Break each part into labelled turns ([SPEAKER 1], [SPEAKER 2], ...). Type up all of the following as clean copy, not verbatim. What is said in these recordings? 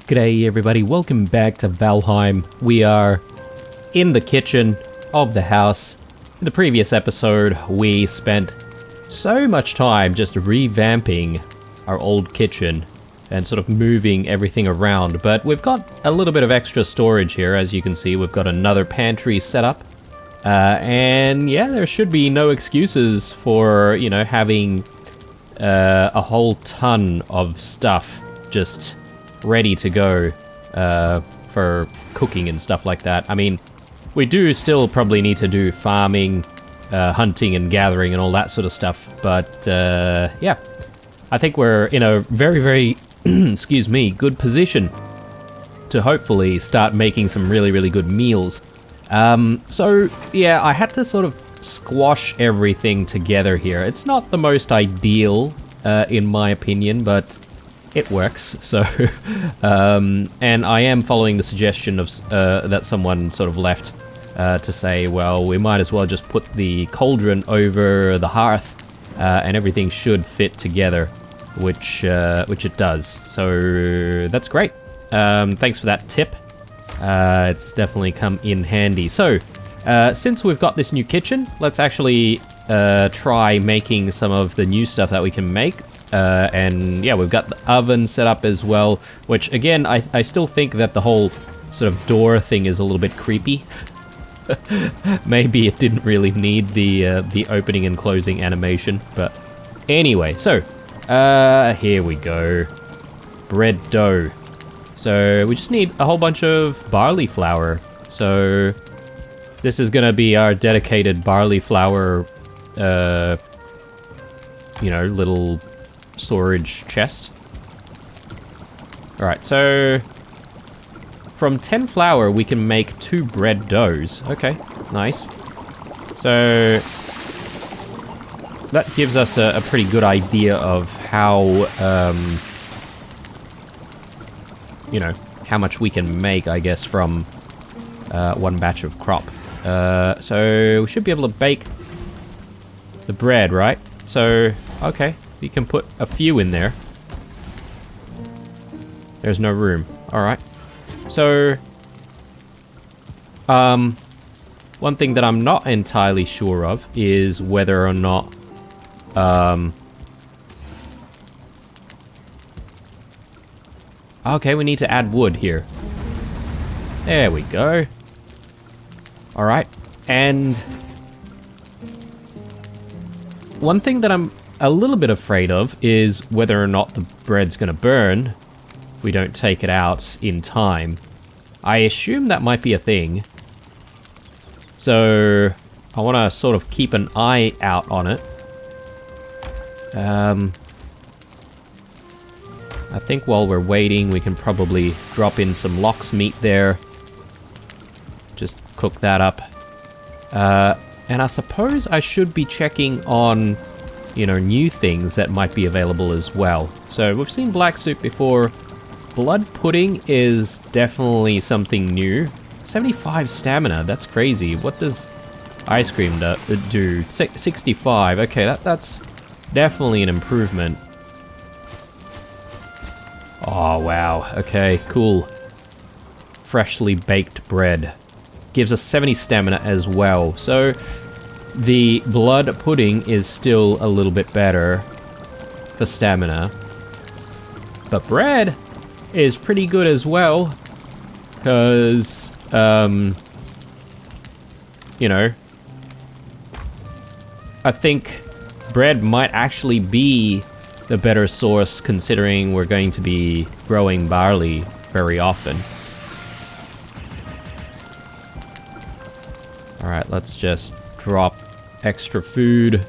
[SPEAKER 1] G'day everybody, welcome back to Valheim. We are in the kitchen of the house. In the previous episode, we spent so much time just revamping our old kitchen and sort of moving everything around, but we've got a little bit of extra storage here. As you can see, we've got another pantry set up. And yeah, there should be no excuses for, you know, having a whole ton of stuff just ready to go for cooking and stuff like that. I mean, we do still probably need to do farming, hunting and gathering and all that sort of stuff, but yeah, I think we're in a very, very, excuse me, good position to hopefully start making some really, really good meals. So yeah, I had to sort of squash everything together here. It's not the most ideal, in my opinion, but it works. So, and I am following the suggestion of that someone sort of left to say, well, we might as well just put the cauldron over the hearth, and everything should fit together, which it does. So that's great. Thanks for that tip. It's definitely come in handy. So, since we've got this new kitchen, let's actually try making some of the new stuff that we can make. And yeah, we've got the oven set up as well, which again, I still think that the whole sort of door thing is a little bit creepy. Maybe it didn't really need the opening and closing animation, but anyway, so here we go. Bread dough. So we just need a whole bunch of barley flour. So this is gonna be our dedicated barley flour, you know, little storage chest. Alright, so from 10 flour we can make 2 bread doughs. Okay, nice. So that gives us a pretty good idea of how, you know, how much we can make, I guess, from one batch of crop. So we should be able to bake the bread, right? So, okay, you can put a few in there. There's no room. Alright. So, one thing that I'm not entirely sure of is whether or not, okay, we need to add wood here. There we go. Alright, and one thing that I'm a little bit afraid of is whether or not the bread's gonna burn if we don't take it out in time. I assume that might be a thing. So I want to sort of keep an eye out on it. I think while we're waiting, we can probably drop in some lox meat there. Just cook that up. And I suppose I should be checking on, you know, new things that might be available as well. So we've seen black soup before. Blood pudding is definitely something new. 75 stamina, that's crazy. What does ice cream do? 65, okay, that's definitely an improvement. Oh, wow, okay, cool. Freshly baked bread. Gives us 70 stamina as well. So the blood pudding is still a little bit better for stamina. But bread is pretty good as well. Because, you know, I think bread might actually be the better source considering we're going to be growing barley very often. Alright, let's just drop extra food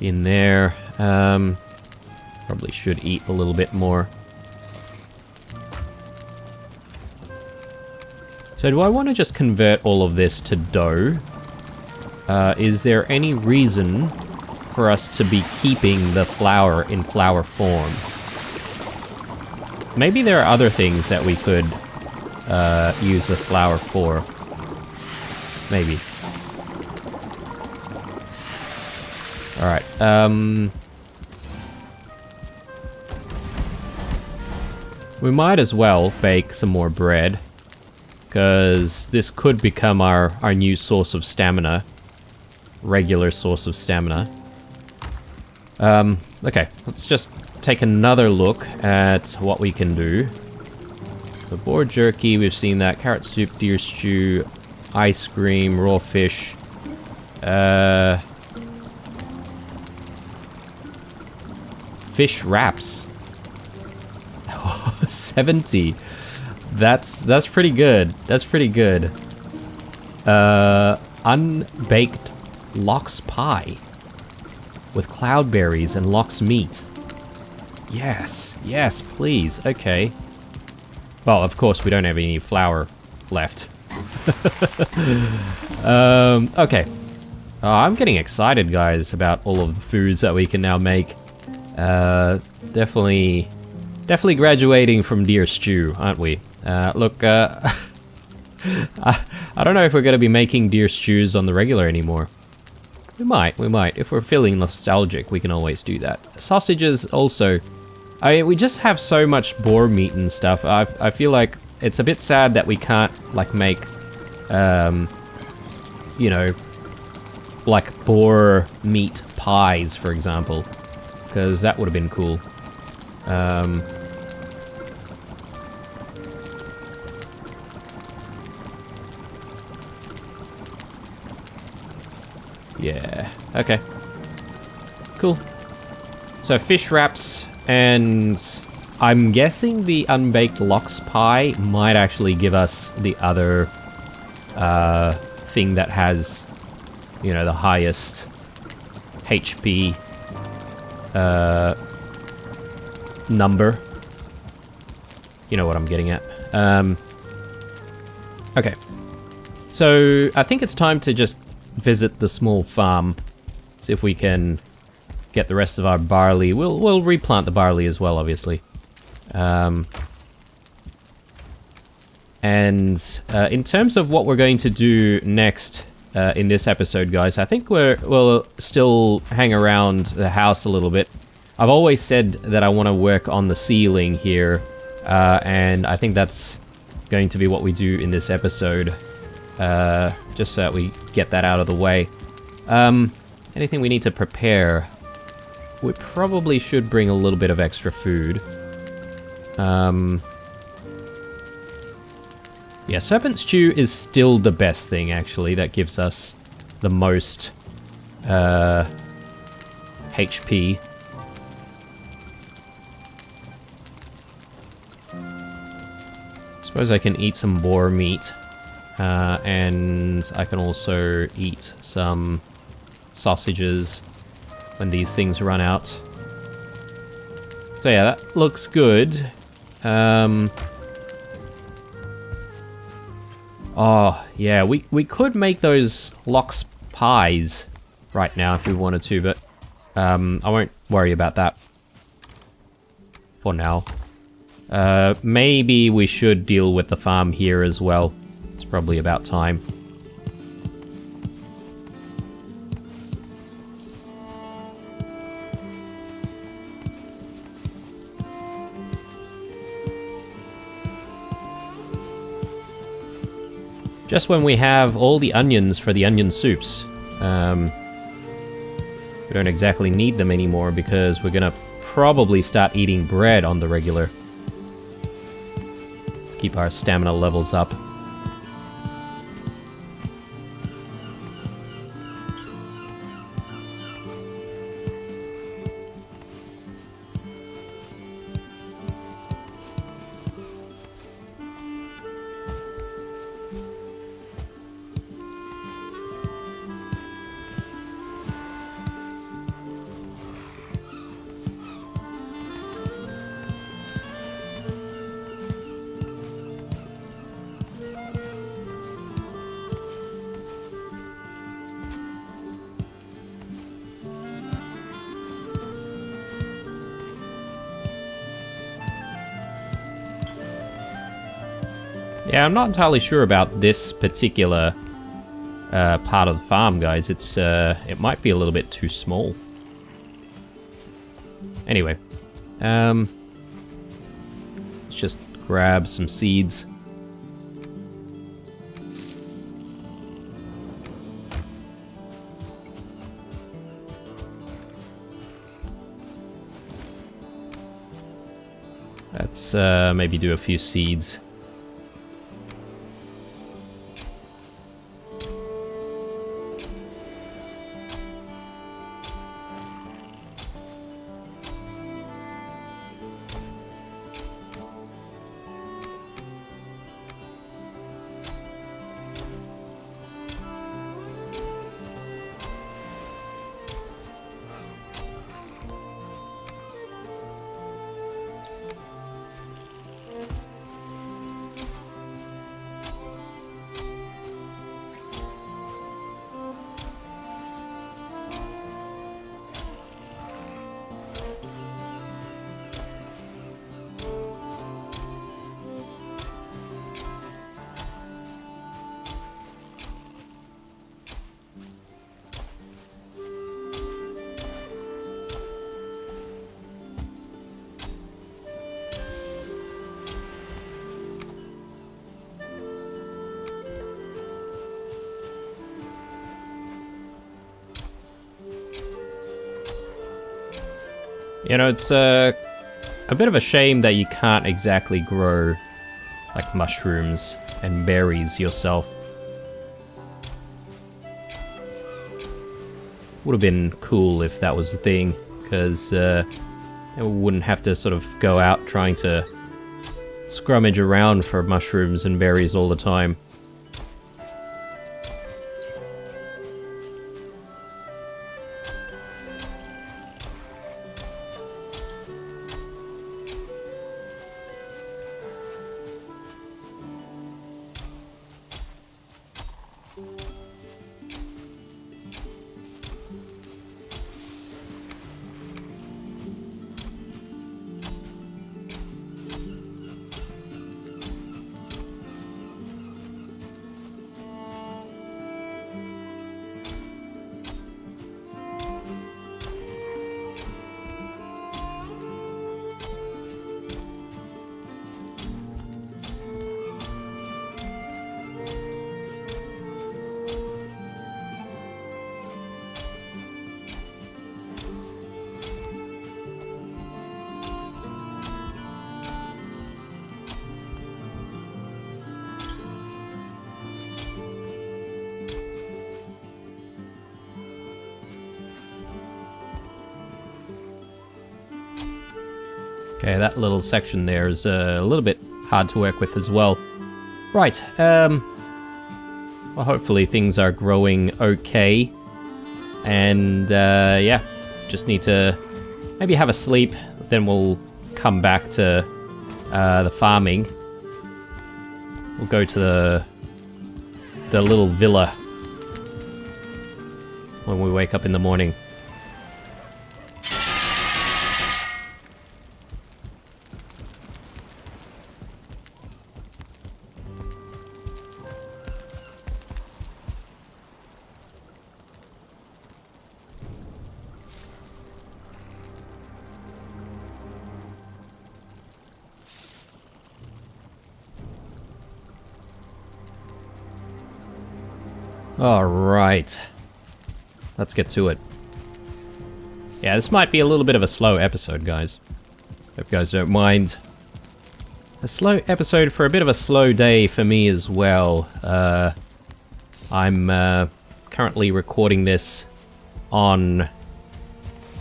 [SPEAKER 1] in there. Probably should eat a little bit more. So do I want to just convert all of this to dough? Is there any reason for us to be keeping the flour in flour form? Maybe there are other things that we could use the flour for. Maybe. Alright, We might as well bake some more bread, because this could become our new source of stamina. Regular source of stamina. Okay, let's just take another look at what we can do. The boar jerky, we've seen that. Carrot soup, deer stew, ice cream, raw fish. Fish wraps. 70. That's pretty good. That's pretty good. Unbaked lox pie with cloudberries and lox meat. Yes, yes, please. Okay. Well, of course we don't have any flour left. Okay. Oh, I'm getting excited, guys, about all of the foods that we can now make. Definitely graduating from deer stew, aren't we? Look, I don't know if we're going to be making deer stews on the regular anymore. We might. If we're feeling nostalgic, we can always do that. Sausages also. We just have so much boar meat and stuff. I feel like it's a bit sad that we can't, like, make, you know, like boar meat pies, for example. Because that would have been cool. Yeah, okay. Cool. So fish wraps, and I'm guessing the unbaked lox pie might actually give us the other thing that has, you know, the highest HP number. You know what I'm getting at. Okay. So I think it's time to just visit the small farm. See if we can get the rest of our barley. We'll replant the barley as well, obviously. And in terms of what we're going to do next in this episode, guys, I think we'll still hang around the house a little bit. I've always said that I want to work on the ceiling here, and I think that's going to be what we do in this episode. Just so that we get that out of the way. Anything we need to prepare? We probably should bring a little bit of extra food. Yeah, serpent stew is still the best thing, actually. That gives us the most HP. Suppose I can eat some boar meat. And I can also eat some sausages when these things run out. So yeah, that looks good. Oh, yeah, we could make those lox pies right now if we wanted to, but I won't worry about that for now. Maybe we should deal with the farm here as well. It's probably about time. Just when we have all the onions for the onion soups. We don't exactly need them anymore because we're gonna probably start eating bread on the regular. Keep our stamina levels up. Yeah, I'm not entirely sure about this particular part of the farm, guys. It's it might be a little bit too small. Anyway, Let's just grab some seeds. Let's maybe do a few seeds. You know, it's a bit of a shame that you can't exactly grow, like, mushrooms and berries yourself. Would have been cool if that was the thing, because you wouldn't have to sort of go out trying to scrummage around for mushrooms and berries all the time. Okay, that little section there is a little bit hard to work with as well. Right, well, hopefully things are growing okay. And, yeah, just need to maybe have a sleep, then we'll come back to the farming. We'll go to the little villa when we wake up in the morning. Alright. Let's get to it. Yeah, this might be a little bit of a slow episode, guys. Hope you guys don't mind. A slow episode for a bit of a slow day for me as well. I'm currently recording this on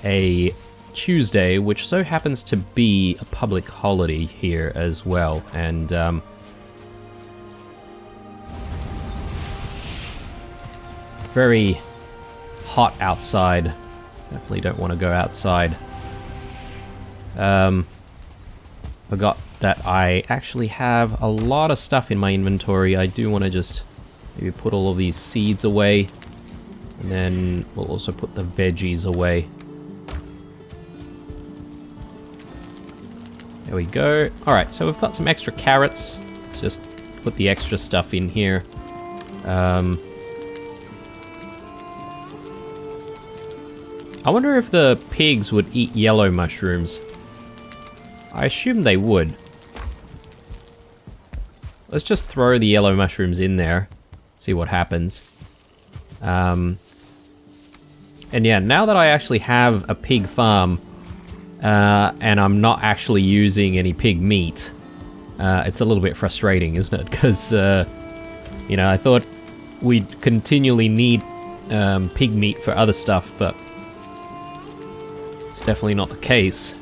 [SPEAKER 1] a Tuesday, which so happens to be a public holiday here as well, and very hot outside. Definitely don't want to go outside. Forgot that I actually have a lot of stuff in my inventory. I do want to just maybe put all of these seeds away, and then we'll also put the veggies away. There we go. Alright, so we've got some extra carrots. Let's just put the extra stuff in here. I wonder if the pigs would eat yellow mushrooms. I assume they would. let's just throw the yellow mushrooms in there. See what happens. And yeah, now that I actually have a pig farm, and I'm not actually using any pig meat, it's a little bit frustrating, isn't it? Because, you know, I thought we'd continually need pig meat for other stuff, but it's definitely not the case.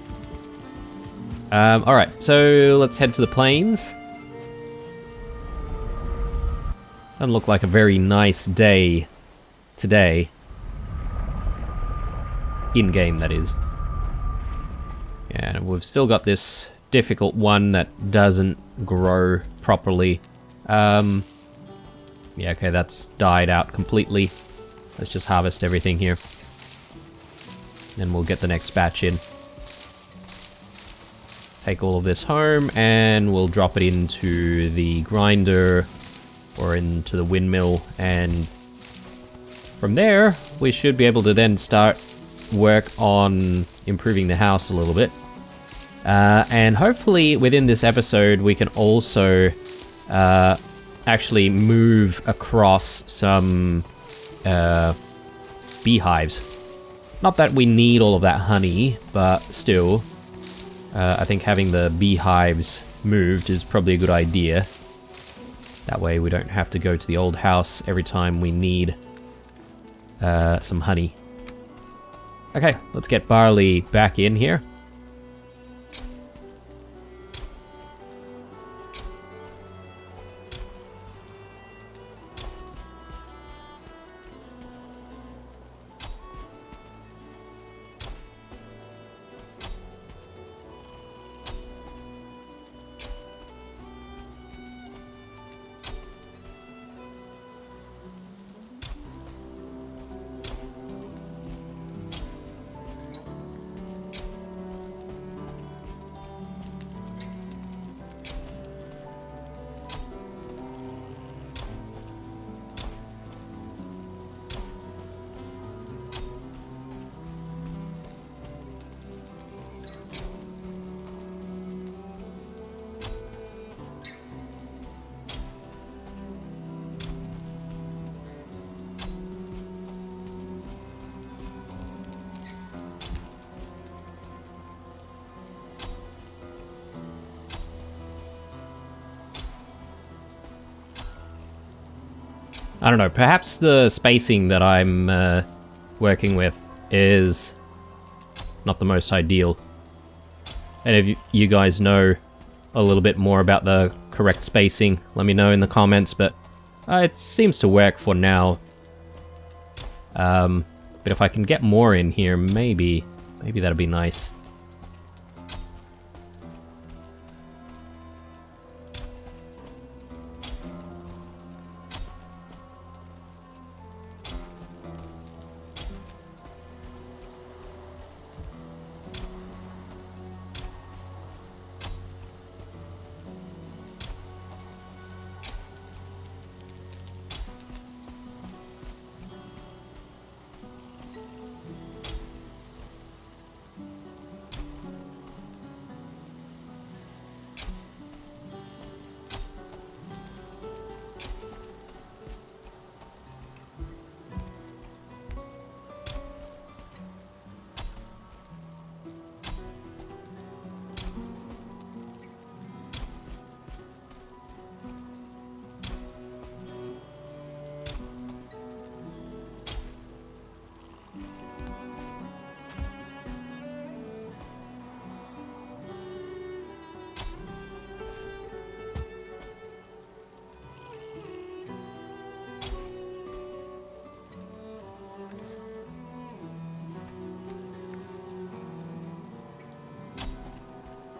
[SPEAKER 1] Alright, so let's head to the plains. Doesn't look like a very nice day today. In-game, that is. Yeah, and we've still got this difficult one that doesn't grow properly. Yeah, okay, that's died out completely. Let's just harvest everything here. Then we'll get the next batch in. Take all of this home, and we'll drop it into the grinder, or into the windmill, and from there, we should be able to then start work on improving the house a little bit. And hopefully within this episode, we can also actually move across some beehives. Not that we need all of that honey, but still, I think having the beehives moved is probably a good idea. That way we don't have to go to the old house every time we need some honey. Okay, let's get barley back in here. I don't know, perhaps the spacing that I'm working with is not the most ideal. And if you guys know a little bit more about the correct spacing, let me know in the comments, but it seems to work for now. But if I can get more in here, maybe that'd be nice.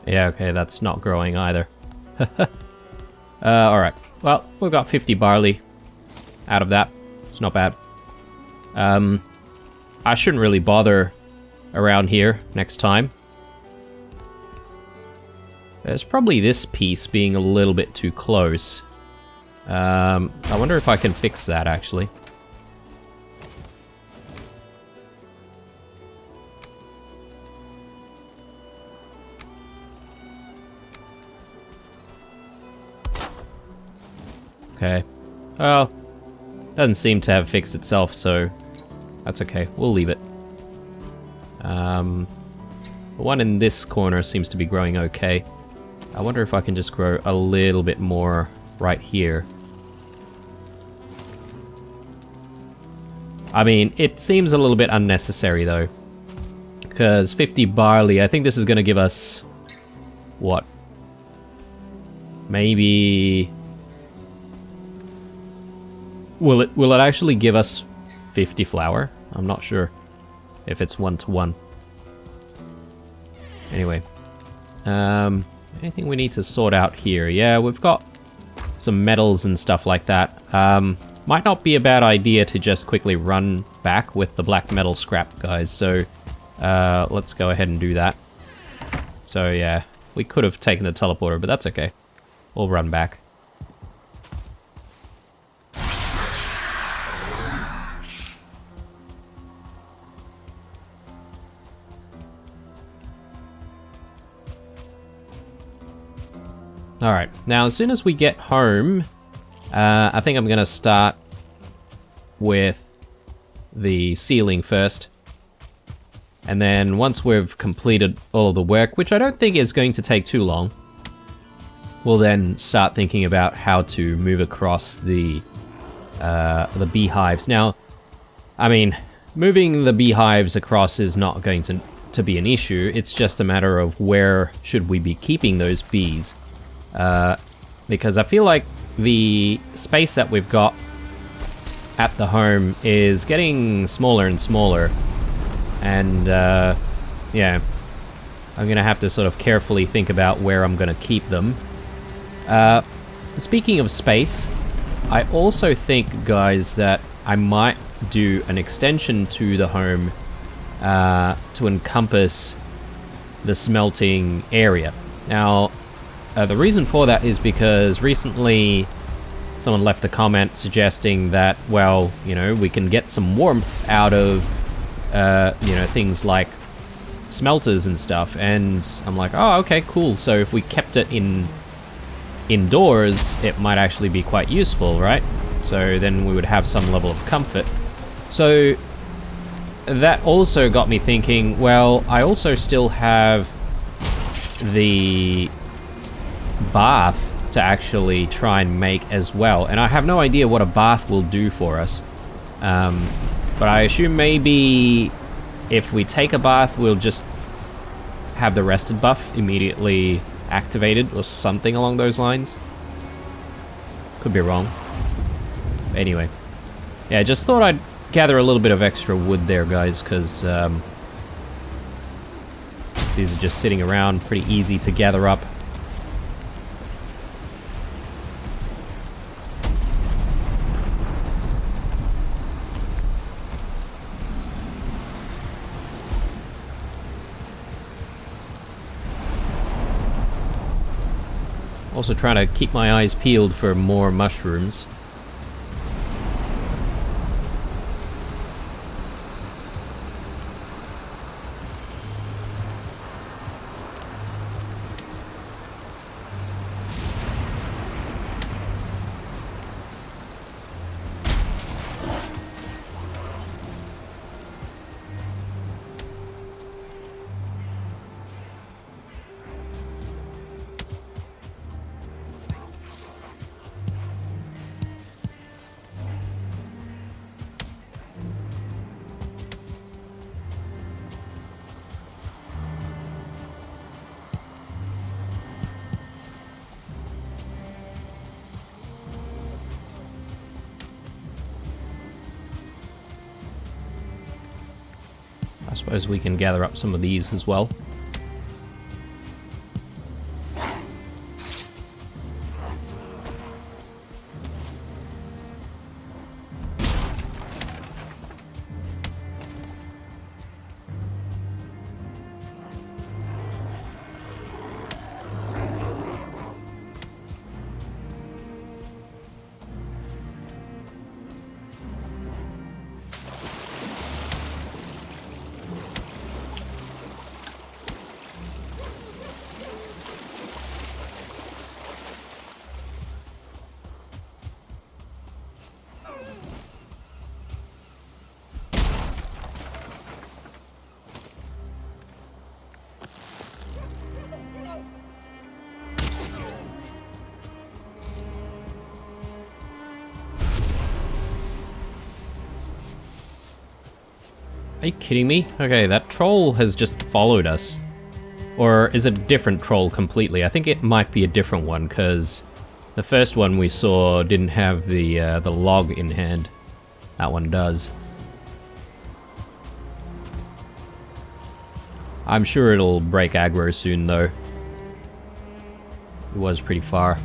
[SPEAKER 1] Yeah, okay, that's not growing either. Alright. Well, we've got 50 barley out of that. It's not bad. I shouldn't really bother around here next time. There's probably this piece being a little bit too close. I wonder if I can fix that, actually. Okay. Well, doesn't seem to have fixed itself, so that's okay. We'll leave it. The one in this corner seems to be growing okay. I wonder if I can just grow a little bit more right here. I mean, it seems a little bit unnecessary though. Because 50 barley, I think this is going to give us... what? Maybe... Will it actually give us 50 flour? I'm not sure if it's 1-to-1. Anyway. Anything we need to sort out here? Yeah, we've got some metals and stuff like that. Might not be a bad idea to just quickly run back with the black metal scrap, guys. So, let's go ahead and do that. So, yeah, we could have taken the teleporter, but that's okay. We'll run back. Alright, now as soon as we get home, I think I'm going to start with the ceiling first. And then once we've completed all of the work, which I don't think is going to take too long, we'll then start thinking about how to move across the beehives. Now, I mean, moving the beehives across is not going to be an issue. It's just a matter of where should we be keeping those bees. Because I feel like the space that we've got at the home is getting smaller and smaller. And, yeah, I'm going to have to sort of carefully think about where I'm going to keep them. Speaking of space, I also think, guys, that I might do an extension to the home to encompass the smelting area. Now, the reason for that is because recently someone left a comment suggesting that, well, you know, we can get some warmth out of, you know, things like smelters and stuff. And I'm like, oh, okay, cool. So if we kept it indoors, it might actually be quite useful, right? So then we would have some level of comfort. So that also got me thinking, well, I also still have the bath to actually try and make as well, and I have no idea what a bath will do for us, but I assume maybe if we take a bath we'll just have the rested buff immediately activated or something along those lines. Could be wrong. Anyway, yeah, just thought I'd gather a little bit of extra wood there, guys, because these are just sitting around, pretty easy to gather up. Also trying to keep my eyes peeled for more mushrooms. I suppose we can gather up some of these as well. Are you kidding me? Okay, that troll has just followed us. Or is it a different troll completely? I think it might be a different one, because the first one we saw didn't have the log in hand. That one does. I'm sure it'll break aggro soon, though. It was pretty far.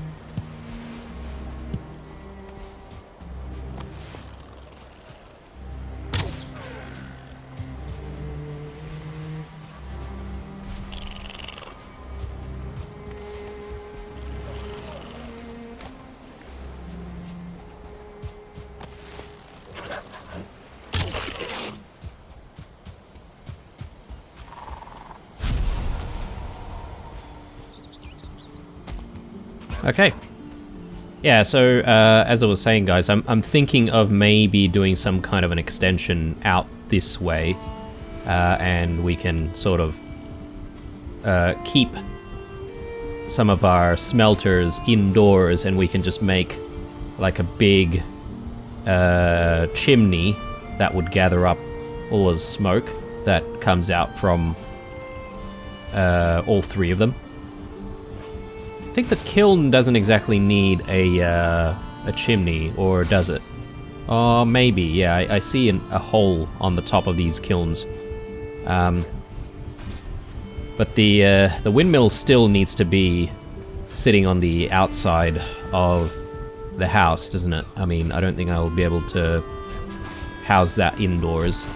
[SPEAKER 1] Okay. Yeah, so as I was saying, guys, I'm thinking of maybe doing some kind of an extension out this way, and we can sort of keep some of our smelters indoors, and we can just make like a big chimney that would gather up all the smoke that comes out from all three of them. I think the kiln doesn't exactly need a chimney, or does it? Oh, maybe, yeah, I see a hole on the top of these kilns. But the windmill still needs to be sitting on the outside of the house, doesn't it? I mean, I don't think I'll be able to house that indoors.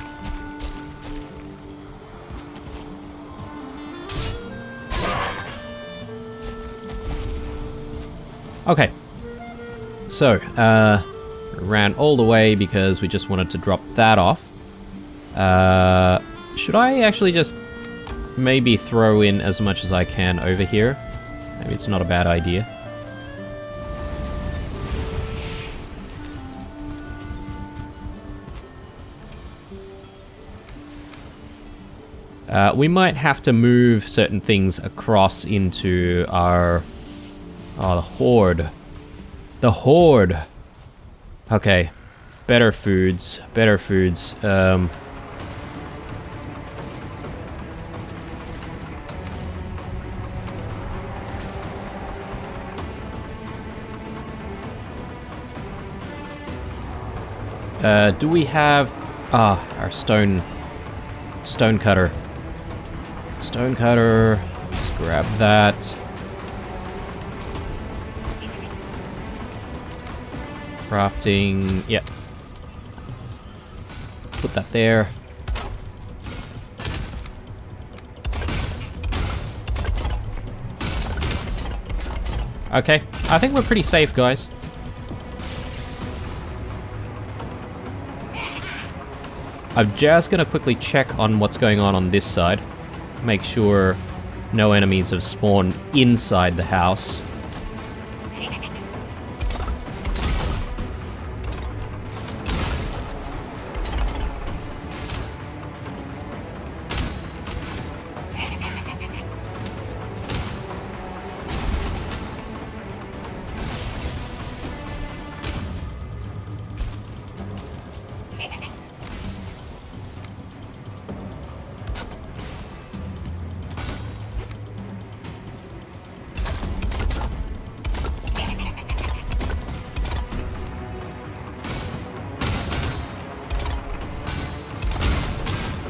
[SPEAKER 1] Okay, so, ran all the way because we just wanted to drop that off. Should I actually just maybe throw in as much as I can over here? Maybe it's not a bad idea. We might have to move certain things across into our... Oh, the Horde. The Horde! Okay. Better foods. Better foods. Do we have... Ah, our stone cutter. Stone cutter. Let's grab that. Crafting, yep. Put that there. Okay, I think we're pretty safe, guys. I'm just gonna quickly check on what's going on this side. Make sure no enemies have spawned inside the house.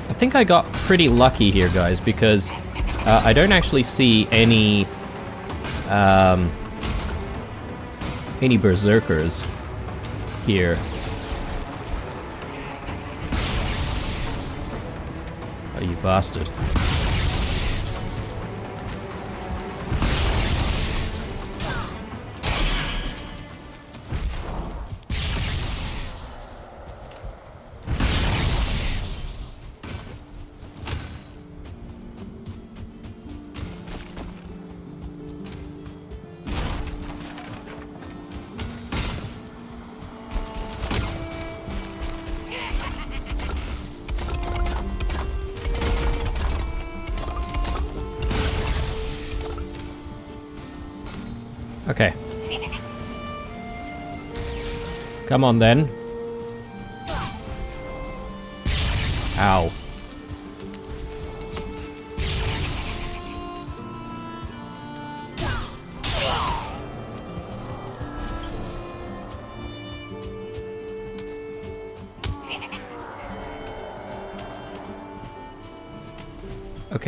[SPEAKER 1] I think I got pretty lucky here, guys, because I don't actually see any berserkers here. Oh, you bastard. Okay. Come on then. Ow.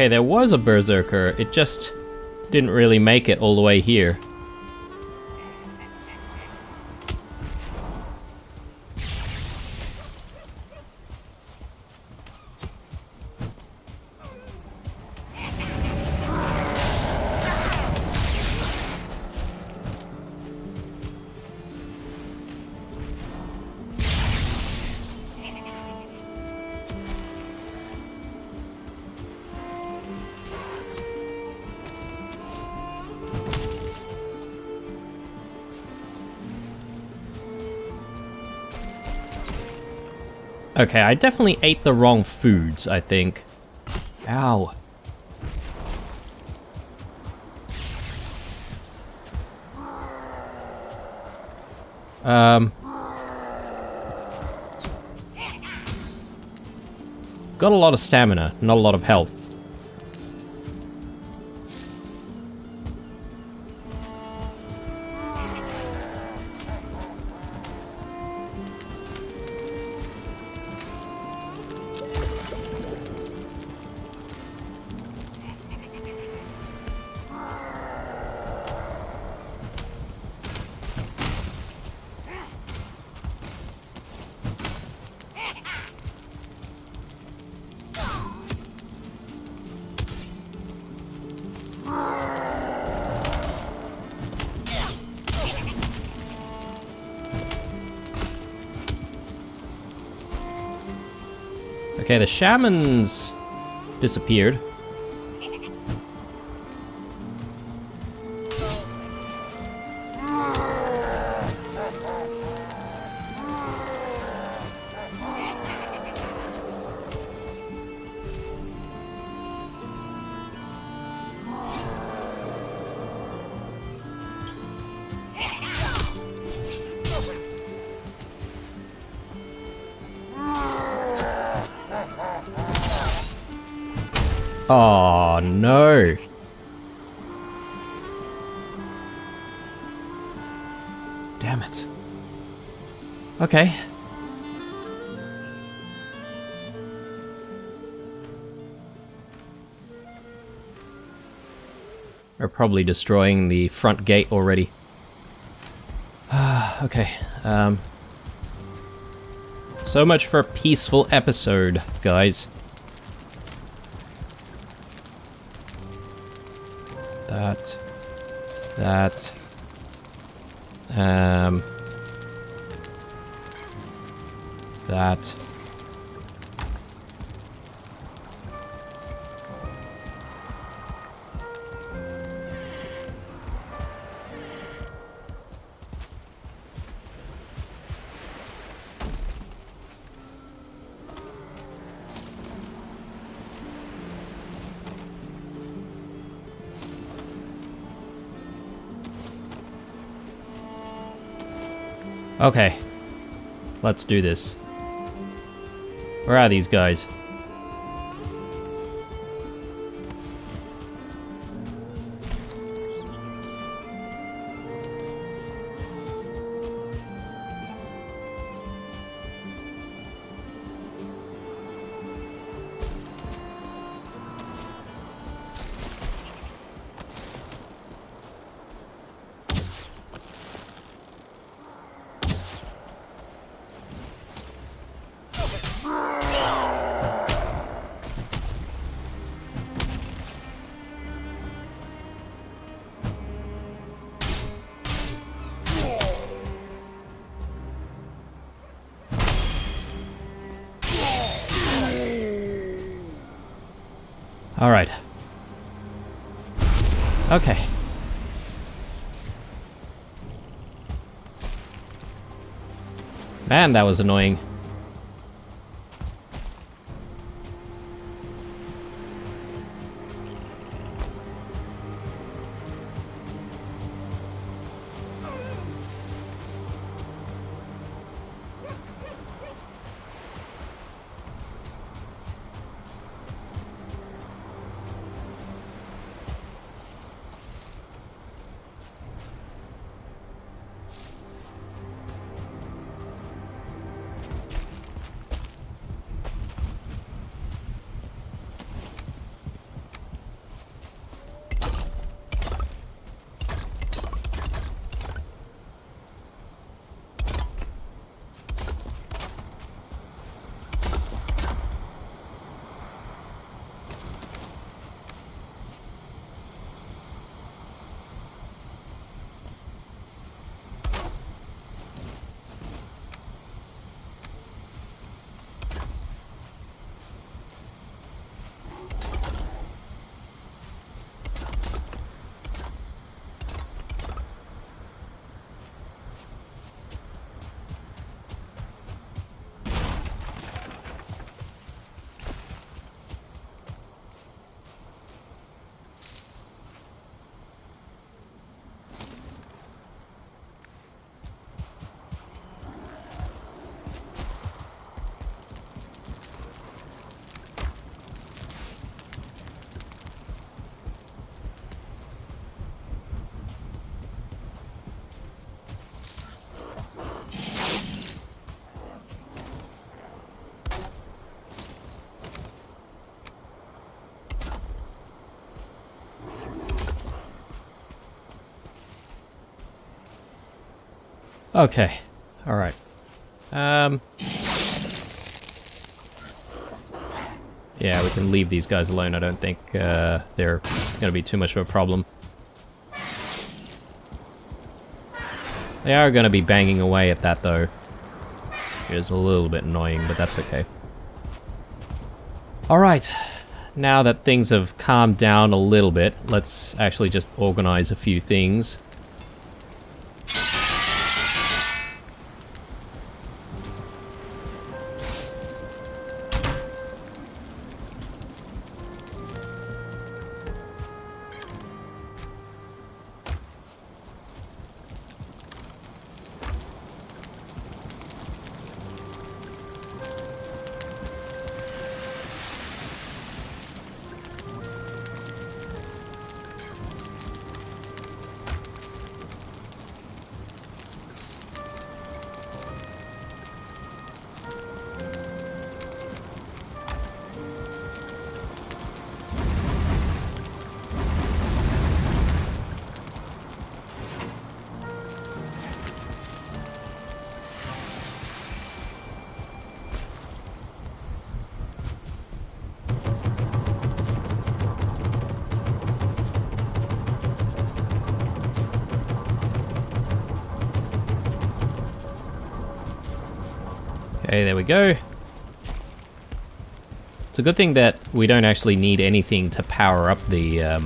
[SPEAKER 1] Okay, there was a berserker. It just didn't really make it all the way here. Okay, I definitely ate the wrong foods, I think. Ow. Got a lot of stamina, not a lot of health. Okay, the shamans disappeared. Oh, no. Damn it. Okay. We're probably destroying the front gate already. Okay. So much for a peaceful episode, guys. That. That. Okay. Let's do this. Where are these guys? Alright. Okay. Man, that was annoying. Okay. Alright. Yeah, we can leave these guys alone. I don't think they're gonna be too much of a problem. They are gonna be banging away at that, though. It's a little bit annoying, but that's okay. Alright. Now that things have calmed down a little bit, let's actually just organize a few things. Okay, there we go. It's a good thing that we don't actually need anything to power up the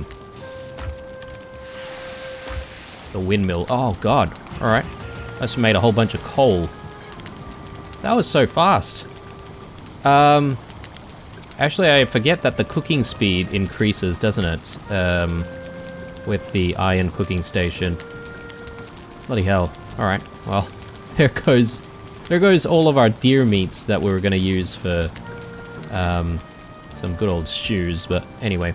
[SPEAKER 1] windmill. Oh god, alright. I just made a whole bunch of coal. That was so fast. Actually, I forget that the cooking speed increases, doesn't it? With the iron cooking station. Bloody hell. Alright, well, there goes all of our deer meats that we were going to use for some good old stews, but anyway.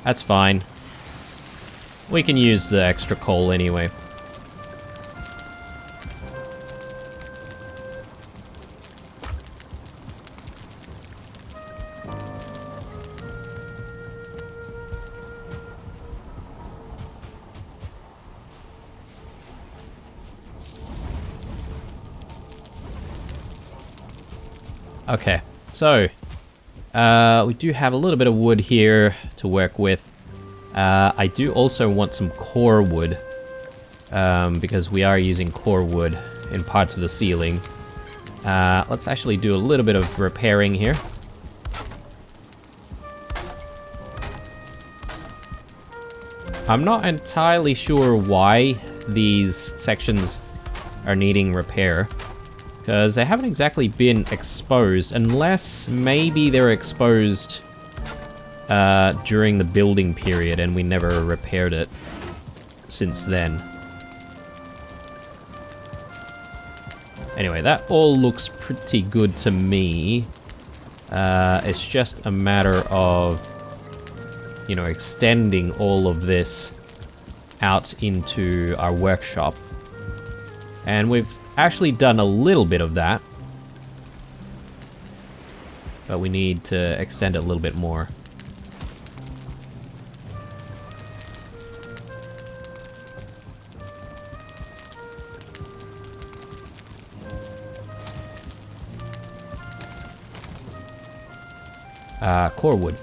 [SPEAKER 1] That's fine. We can use the extra coal anyway. Okay, so we do have a little bit of wood here to work with. I do also want some core wood, because we are using core wood in parts of the ceiling. Let's actually do a little bit of repairing here. I'm not entirely sure why these sections are needing repair, because they haven't exactly been exposed, unless maybe they were exposed during the building period and we never repaired it since then. Anyway, that all looks pretty good to me. It's just a matter of, you know, extending all of this out into our workshop. And we've actually done a little bit of that, but we need to extend it a little bit more. Core wood.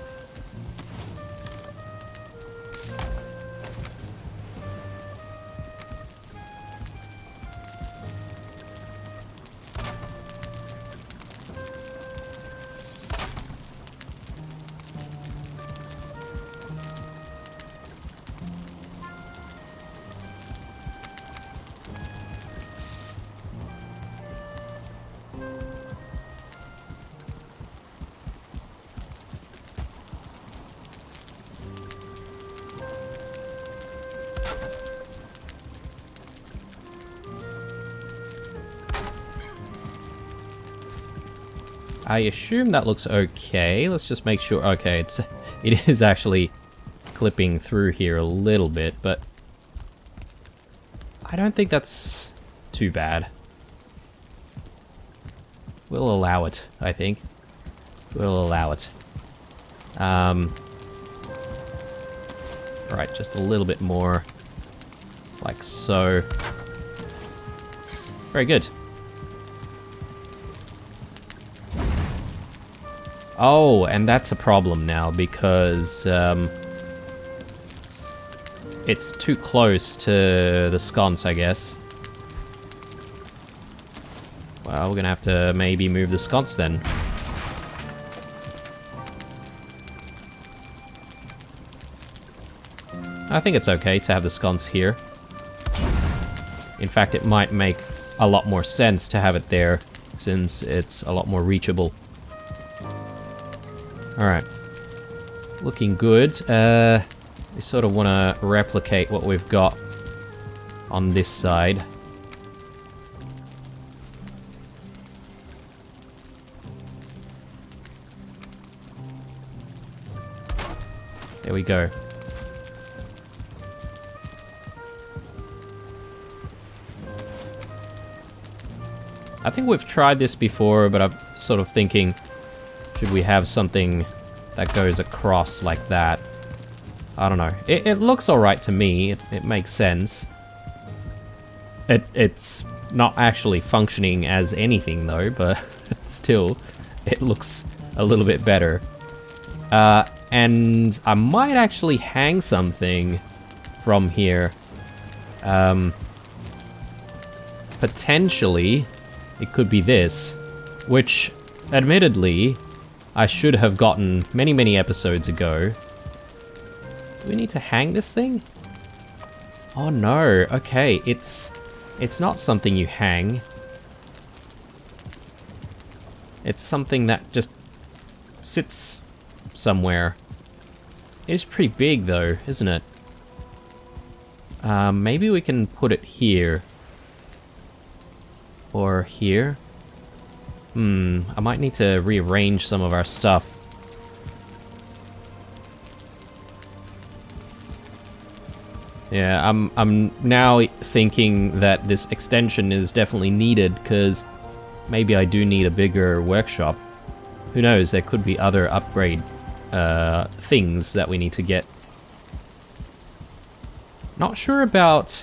[SPEAKER 1] I assume that looks okay. Let's just make sure. Okay, it is actually clipping through here a little bit, but I don't think that's too bad. We'll allow it, I think. We'll allow it. Right, just a little bit more, like so. Very good. Oh, and that's a problem now because it's too close to the sconce, I guess. Well, we're gonna have to maybe move the sconce then. I think it's okay to have the sconce here. In fact, it might make a lot more sense to have it there, since it's a lot more reachable. Alright. Looking good. We sort of want to replicate what we've got on this side. There we go. I think we've tried this before, but I'm sort of thinking, should we have something that goes across like that? I don't know. It looks alright to me. It makes sense. It's not actually functioning as anything though, but still, it looks a little bit better. And I might actually hang something from here. Potentially, it could be this, which, admittedly, I should have gotten many, many episodes ago. Do we need to hang this thing? Oh no, okay, it's not something you hang. It's something that just sits somewhere. It's pretty big though, isn't it? Maybe we can put it here. Or here? I might need to rearrange some of our stuff. Yeah, I'm now thinking that this extension is definitely needed, because maybe I do need a bigger workshop. Who knows, there could be other upgrade things that we need to get. Not sure about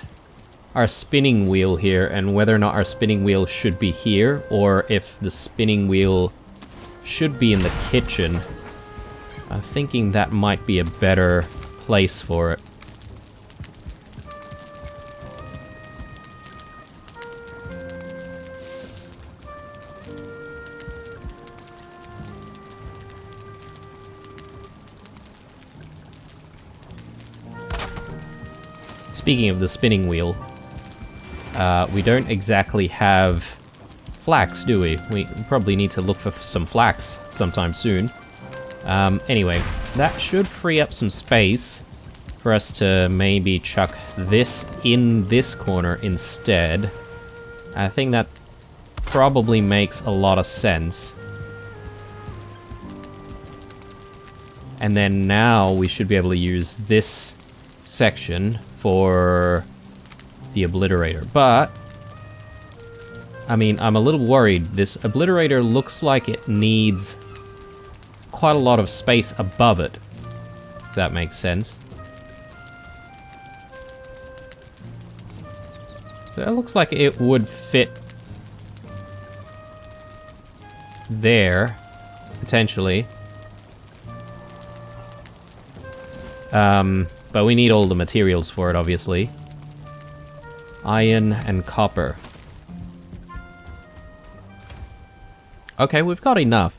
[SPEAKER 1] our spinning wheel here, and whether or not our spinning wheel should be here, or if the spinning wheel should be in the kitchen. I'm thinking that might be a better place for it. Speaking of the spinning wheel, we don't exactly have flax, do we? We probably need to look for some flax sometime soon. Anyway, that should free up some space for us to maybe chuck this in this corner instead. I think that probably makes a lot of sense. And then now we should be able to use this section for the obliterator. But, I mean, I'm a little worried. This obliterator looks like it needs quite a lot of space above it, if that makes sense. That looks like it would fit there, potentially. But we need all the materials for it, obviously. Iron and copper. Okay, we've got enough.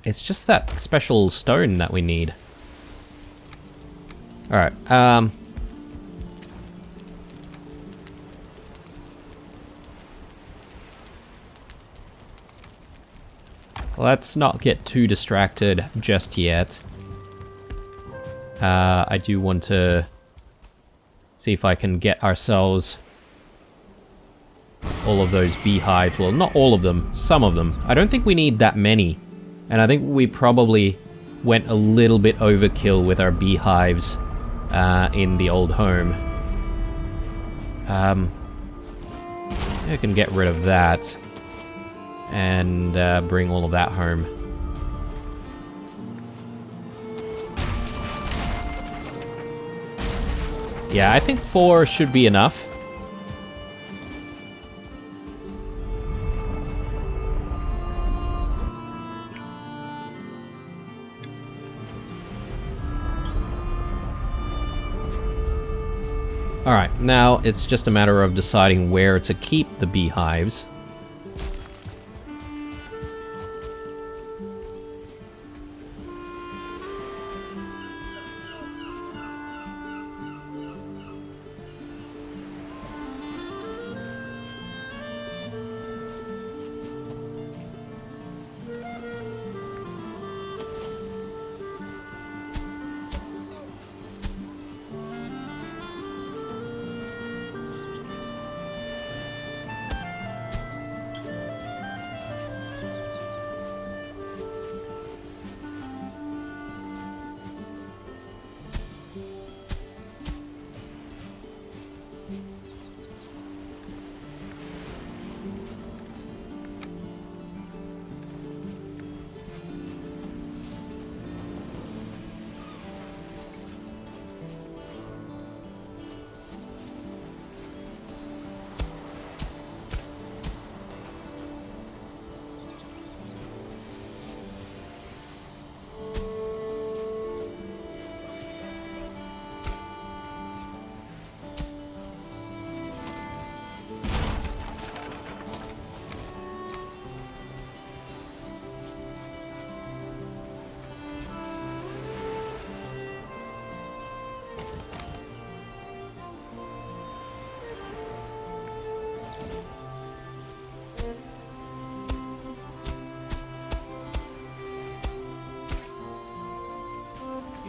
[SPEAKER 1] It's just that special stone that we need. Alright, let's not get too distracted just yet. I do want to see if I can get ourselves all of those beehives. Well, not all of them, some of them. I don't think we need that many. And I think we probably went a little bit overkill with our beehives in the old home. I can get rid of that and bring all of that home. Yeah, I think 4 should be enough. Alright, now it's just a matter of deciding where to keep the beehives.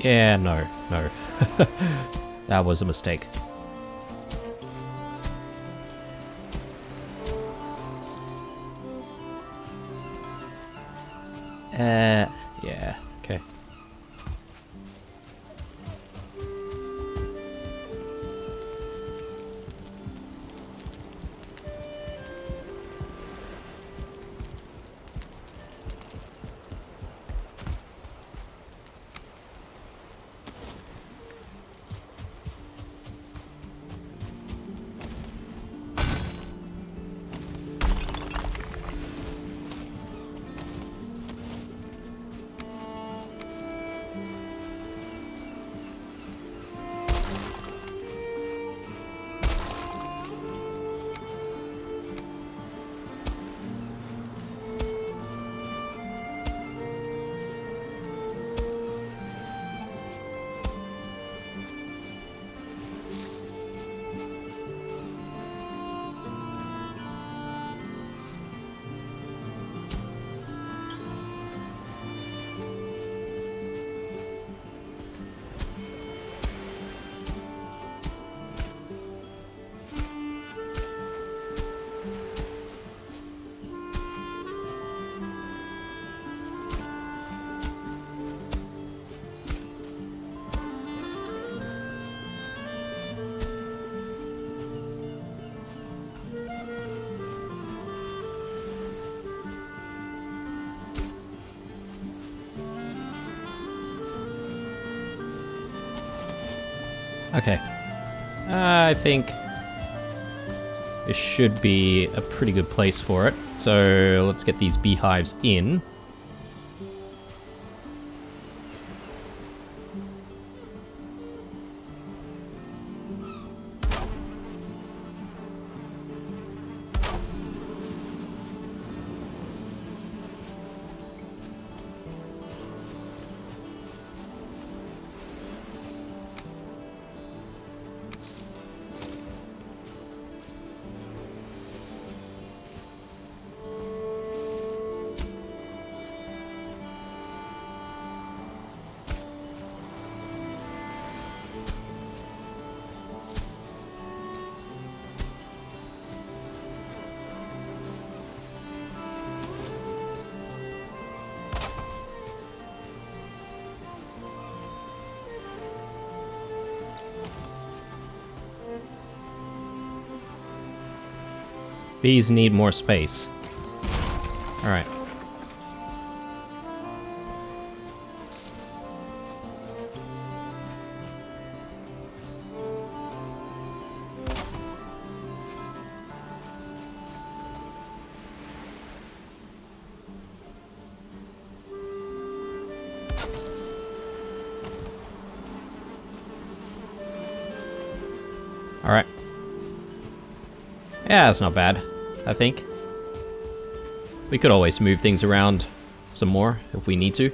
[SPEAKER 1] Yeah, no. That was a mistake. Yeah, okay. Okay. I think this should be a pretty good place for it. So let's get these beehives in. Bees need more space. Alright. Alright. Yeah, that's not bad, I think. We could always move things around some more if we need to.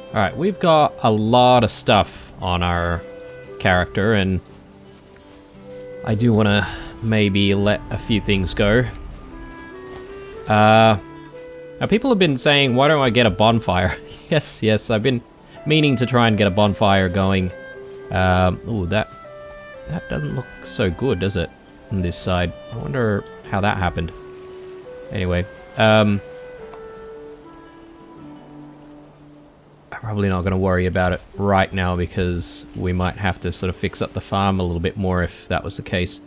[SPEAKER 1] Alright, we've got a lot of stuff on our character, and I do want to maybe let a few things go. Now people have been saying, why don't I get a bonfire? Yes, I've been meaning to try and get a bonfire going. Ooh, that doesn't look so good, does it? On this side. I wonder how that happened. Anyway, I'm probably not going to worry about it right now because we might have to sort of fix up the farm a little bit more if that was the case.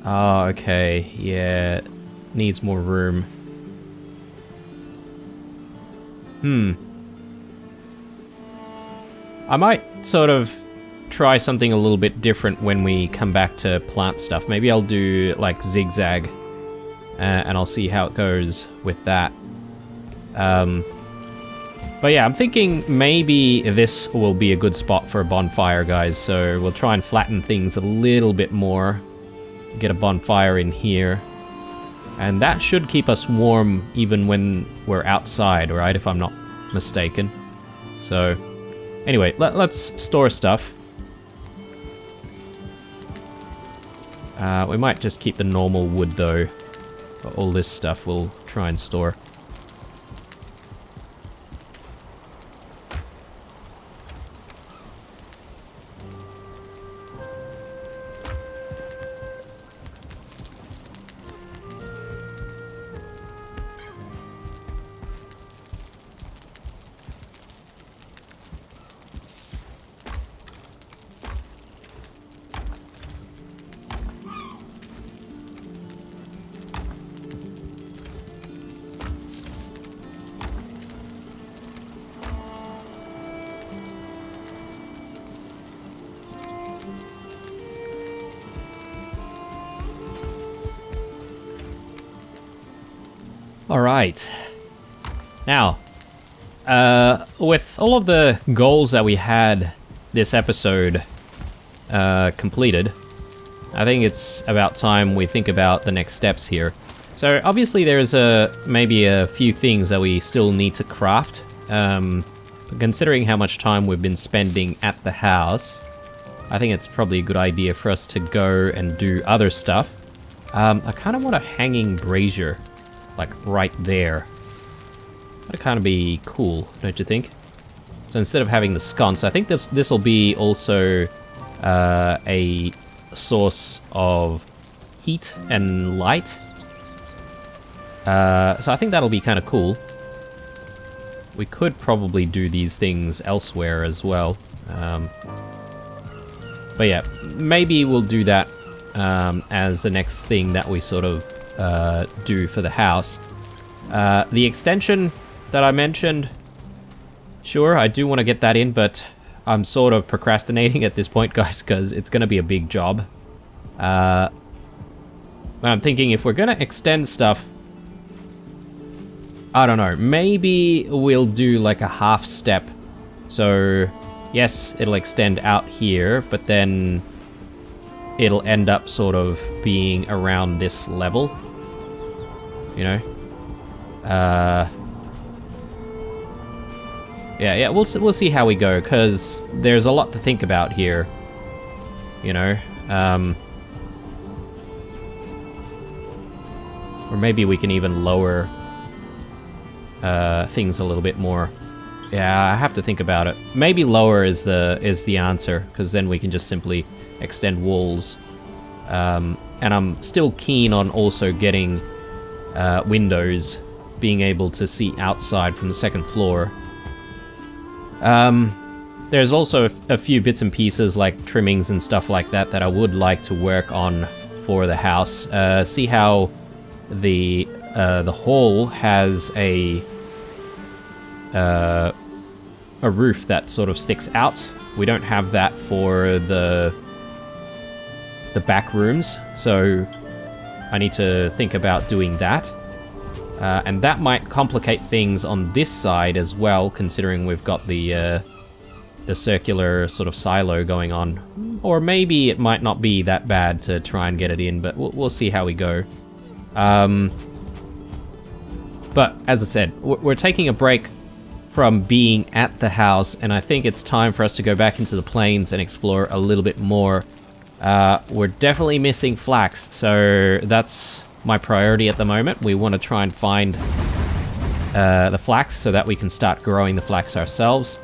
[SPEAKER 1] Oh, okay, yeah, needs more room. I might sort of try something a little bit different when we come back to plant stuff. Maybe I'll do like zigzag, and I'll see how it goes with that. But yeah, I'm thinking maybe this will be a good spot for a bonfire, guys. So we'll try and flatten things a little bit more. Get a bonfire in here. And that should keep us warm even when we're outside, right? If I'm not mistaken. So anyway, let's store stuff. We might just keep the normal wood though. But all this stuff we'll try and store. Alright. Now, with all of the goals that we had this episode completed, I think it's about time we think about the next steps here. So obviously there's maybe a few things that we still need to craft. But considering how much time we've been spending at the house, I think it's probably a good idea for us to go and do other stuff. I kind of want a hanging brazier. Like right there. That'd kind of be cool, don't you think? So instead of having the sconce, I think this will be also a source of heat and light. So I think that'll be kind of cool. We could probably do these things elsewhere as well. But yeah, maybe we'll do that as the next thing that we sort of do for the house. The extension that I mentioned, sure, I do want to get that in, but I'm sort of procrastinating at this point, guys, because it's going to be a big job. But I'm thinking if we're going to extend stuff, I don't know, maybe we'll do like a half step. So, yes, it'll extend out here, but then it'll end up sort of being around this level. You know? Yeah, we'll see how we go, because there's a lot to think about here. You know? Or maybe we can even lower things a little bit more. Yeah, I have to think about it. Maybe lower is the answer, because then we can just simply extend walls. And I'm still keen on also getting windows, being able to see outside from the second floor. There's also a few bits and pieces like trimmings and stuff like that that I would like to work on for the house. See how the hall has a roof that sort of sticks out. We don't have that for the back rooms, so I need to think about doing that. And that might complicate things on this side as well, considering we've got the circular sort of silo going on. Or maybe it might not be that bad to try and get it in, but we'll see how we go. But as I said, we're taking a break from being at the house, and I think it's time for us to go back into the plains and explore a little bit more. We're definitely missing flax, so that's my priority at the moment. We want to try and find the flax so that we can start growing the flax ourselves.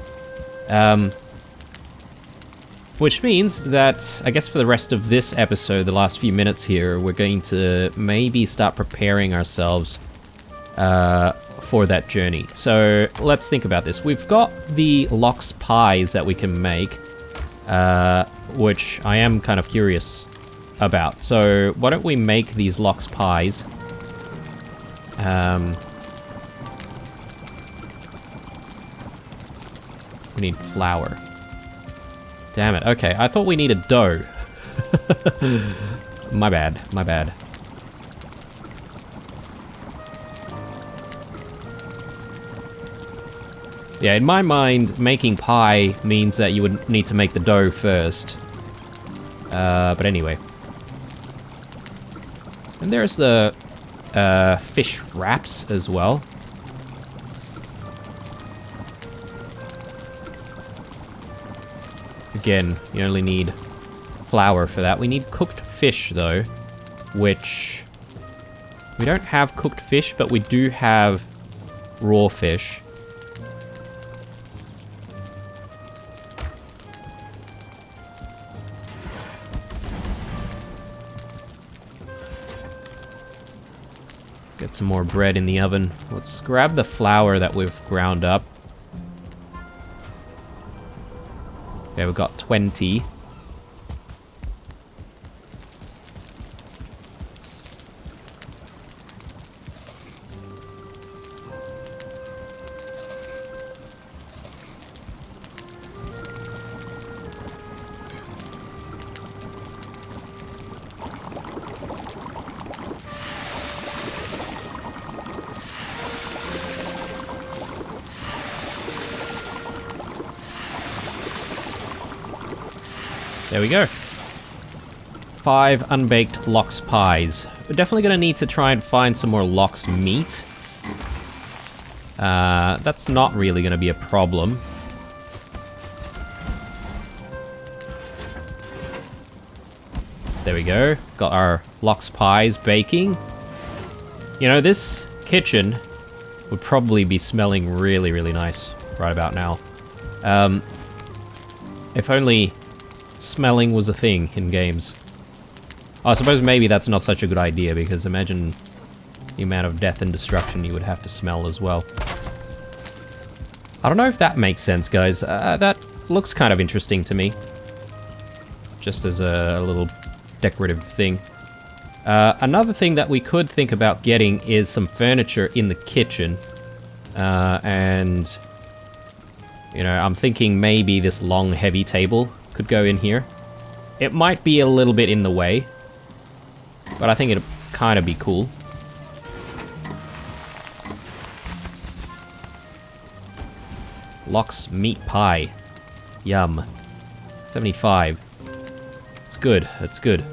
[SPEAKER 1] Which means that, I guess for the rest of this episode, the last few minutes here, we're going to maybe start preparing ourselves for that journey. So let's think about this. We've got the lox pies that we can make, which I am kind of curious about. So why don't we make these lox pies? We need flour. Damn it. Okay, I thought we needed dough. My bad, my bad. Yeah, in my mind, making pie means that you would need to make the dough first. But anyway. And there's the fish wraps as well. Again, you only need flour for that. We need cooked fish, though, which... we don't have cooked fish, but we do have raw fish. Get some more bread in the oven. Let's grab the flour that we've ground up. Okay, we've got 20. There we go. 5 unbaked lox pies. We're definitely going to need to try and find some more lox meat. That's not really going to be a problem. There we go. Got our lox pies baking. You know, this kitchen would probably be smelling really, really nice right about now. If only smelling was a thing in games. I suppose maybe that's not such a good idea, because imagine the amount of death and destruction you would have to smell as well. I don't know if that makes sense, guys. That looks kind of interesting to me. Just as a little decorative thing. Another thing that we could think about getting is some furniture in the kitchen. And, you know, I'm thinking maybe this long, heavy table could go in here. It might be a little bit in the way, but I think it'd kind of be cool. Lox meat pie. Yum. 75. It's good. It's good.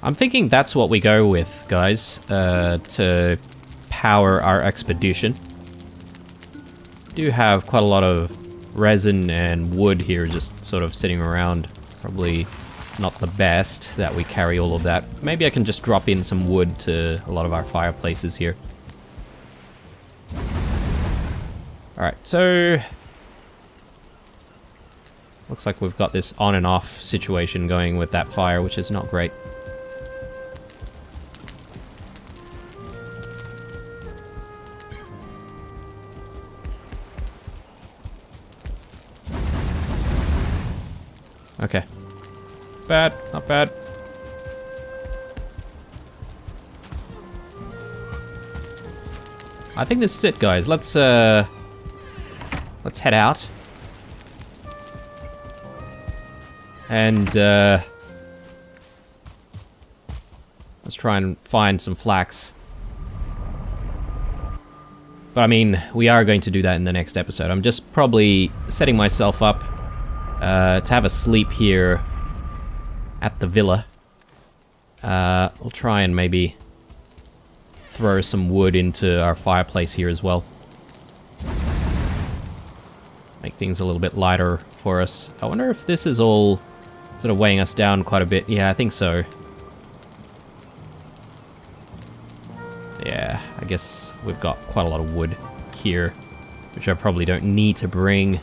[SPEAKER 1] I'm thinking that's what we go with, guys, to power our expedition. We do have quite a lot of resin and wood here just sort of sitting around. Probably not the best that we carry all of that. Maybe I can just drop in some wood to a lot of our fireplaces here. Alright, so... looks like we've got this on and off situation going with that fire, which is not great. Okay. Bad, not bad. I think this is it, guys. Let's head out. And, let's try and find some flax. But I mean, we are going to do that in the next episode. I'm just probably setting myself up to have a sleep here at the villa. We'll try and maybe throw some wood into our fireplace here as well. Make things a little bit lighter for us. I wonder if this is all sort of weighing us down quite a bit. Yeah, I think so. Yeah, I guess we've got quite a lot of wood here, which I probably don't need to bring.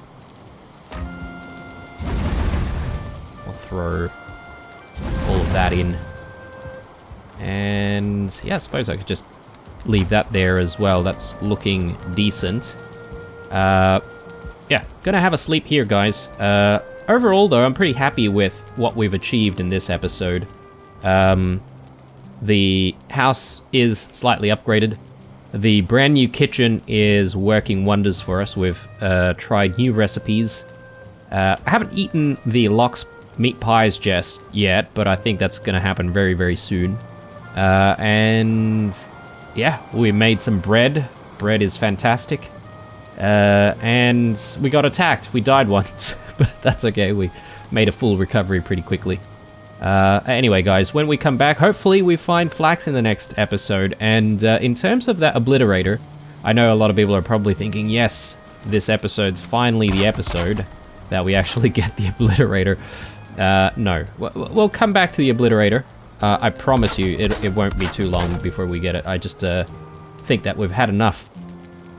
[SPEAKER 1] I'll throw all of that in. And yeah, I suppose I could just leave that there as well. That's looking decent. Yeah, gonna have a sleep here, guys. Overall, though, I'm pretty happy with what we've achieved in this episode. The house is slightly upgraded. The brand new kitchen is working wonders for us. We've tried new recipes. I haven't eaten the lox meat pies just yet, but I think that's going to happen very, very soon. And yeah, we made some bread. Bread is fantastic. And we got attacked. We died once, but that's okay. We made a full recovery pretty quickly. Anyway, guys, when we come back, hopefully we find flax in the next episode. And in terms of that obliterator, I know a lot of people are probably thinking, yes, this episode's finally the episode that we actually get the obliterator. No, we'll come back to the obliterator. I promise you, it won't be too long before we get it. I just think that we've had enough.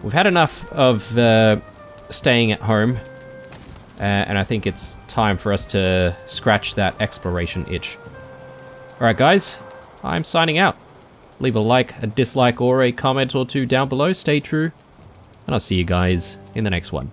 [SPEAKER 1] We've had enough of staying at home. And I think it's time for us to scratch that exploration itch. Alright guys, I'm signing out. Leave a like, a dislike, or a comment or two down below. Stay true. And I'll see you guys in the next one.